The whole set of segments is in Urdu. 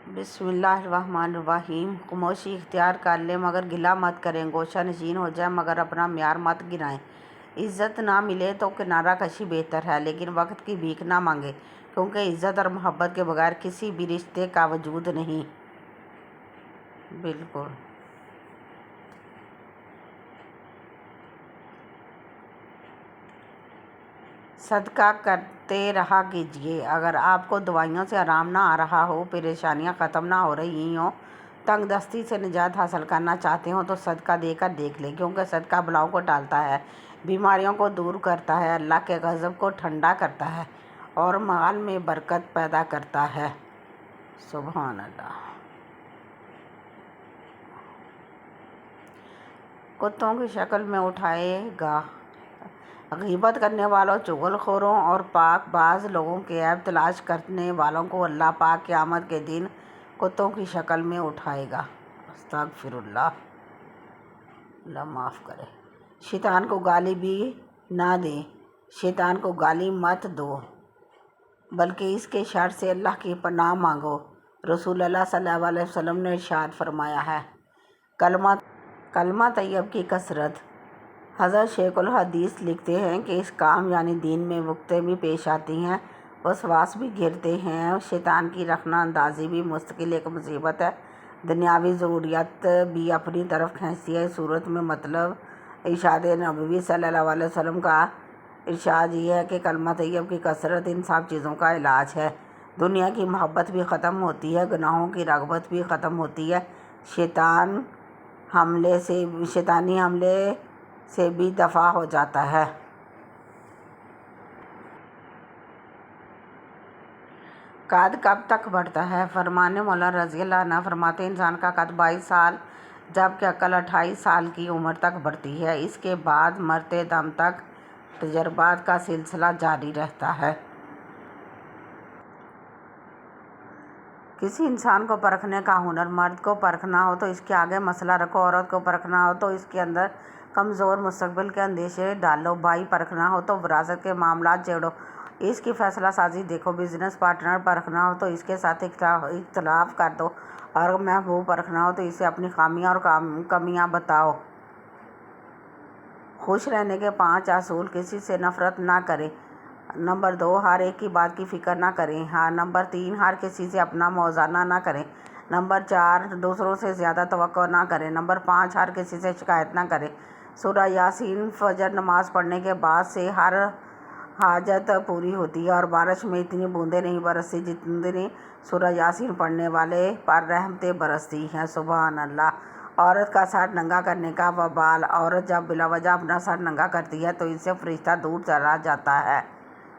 بسم اللہ الرحمن الرحیم۔ خاموشی اختیار کر لیں مگر گلہ مت کریں، گوشہ نشین ہو جائیں مگر اپنا معیار مت گرائیں۔ عزت نہ ملے تو کنارہ کشی بہتر ہے، لیکن وقت کی بھیک نہ مانگیں، کیونکہ عزت اور محبت کے بغیر کسی بھی رشتے کا وجود نہیں۔ بالکل صدقہ کرتے رہا کیجیے۔ اگر آپ کو دوائیوں سے آرام نہ آ رہا ہو، پریشانیاں ختم نہ ہو رہی ہوں، تنگ دستی سے نجات حاصل کرنا چاہتے ہوں تو صدقہ دے کر دیکھ لیں، کیونکہ صدقہ بلاؤں کو ٹالتا ہے، بیماریوں کو دور کرتا ہے، اللہ کے غضب کو ٹھنڈا کرتا ہے اور مال میں برکت پیدا کرتا ہے۔ سبحان اللہ۔ کتوں کی شکل میں اٹھائے گا۔ غیبت کرنے والوں، چغل خوروں اور پاک باز لوگوں کے عیب تلاش کرنے والوں کو اللہ پاک قیامت کے دن کتوں کی شکل میں اٹھائے گا۔ استغفر اللہ، اللہ معاف کرے۔ شیطان کو گالی بھی نہ دیں، شیطان کو گالی مت دو، بلکہ اس کے شر سے اللہ کی پناہ مانگو۔ رسول اللہ صلی اللہ علیہ وسلم نے ارشاد فرمایا ہے، کلمہ طیب کی کثرت۔ حضرت شیخ الحدیث لکھتے ہیں کہ اس کام یعنی دین میں وقتیں بھی پیش آتی ہیں، وسواس بھی گھیرتے ہیں، شیطان کی رخنہ اندازی بھی مستقل ایک مصیبت ہے، دنیاوی ضروریات بھی اپنی طرف کھینچتی ہے۔ اس صورت میں مطلب ارشاد نبوی صلی اللہ علیہ وسلم کا ارشاد یہ ہے کہ کلمہ طیب کی کثرت ان سب چیزوں کا علاج ہے۔ دنیا کی محبت بھی ختم ہوتی ہے، گناہوں کی رغبت بھی ختم ہوتی ہے، شیطانی حملے سے بھی دفع ہو جاتا ہے۔ قد کب تک بڑھتا ہے؟ فرمان مولا رضی اللہ عنہ فرماتے ہیں، انسان کا قد 22 سال جبکہ عقل 28 سال کی عمر تک بڑھتی ہے، اس کے بعد مرتے دم تک تجربات کا سلسلہ جاری رہتا ہے۔ کسی انسان کو پرکھنے کا ہنر، مرد کو پرکھنا ہو تو اس کے آگے مسئلہ رکھو، عورت کو پرکھنا ہو تو اس کے اندر کمزور مستقبل کے اندیشے ڈالو، بھائی پرکھنا ہو تو وراثت کے معاملات چھیڑو، اس کی فیصلہ سازی دیکھو، بزنس پارٹنر پرکھنا ہو تو اس کے ساتھ اختلاف کر دو، اور محبوب پرکھنا ہو تو اسے اپنی خامیاں اور کمیاں بتاؤ۔ خوش رہنے کے 5 اصول۔ کسی سے نفرت نہ کریں۔ نمبر 2، ہر ایک کی بات کی فکر نہ کریں۔ نمبر 3، ہر کسی سے اپنا موازنہ نہ کریں۔ نمبر 4، دوسروں سے زیادہ توقع نہ کریں۔ نمبر 5، ہر کسی سے شکایت نہ کریں۔ سورہ یاسین۔ فجر نماز پڑھنے کے بعد سے ہر حاجت پوری ہوتی ہے اور بارش میں اتنی بوندیں نہیں برستی جتنی سورہ یاسین پڑھنے والے پر رحمتیں برستی ہیں۔ سبحان اللہ۔ عورت کا سر ننگا کرنے کا وبال۔ عورت جب بلا وجہ اپنا سر ننگا کرتی ہے تو اس سے فرشتہ دور چلا جاتا ہے۔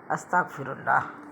استغفر اللہ۔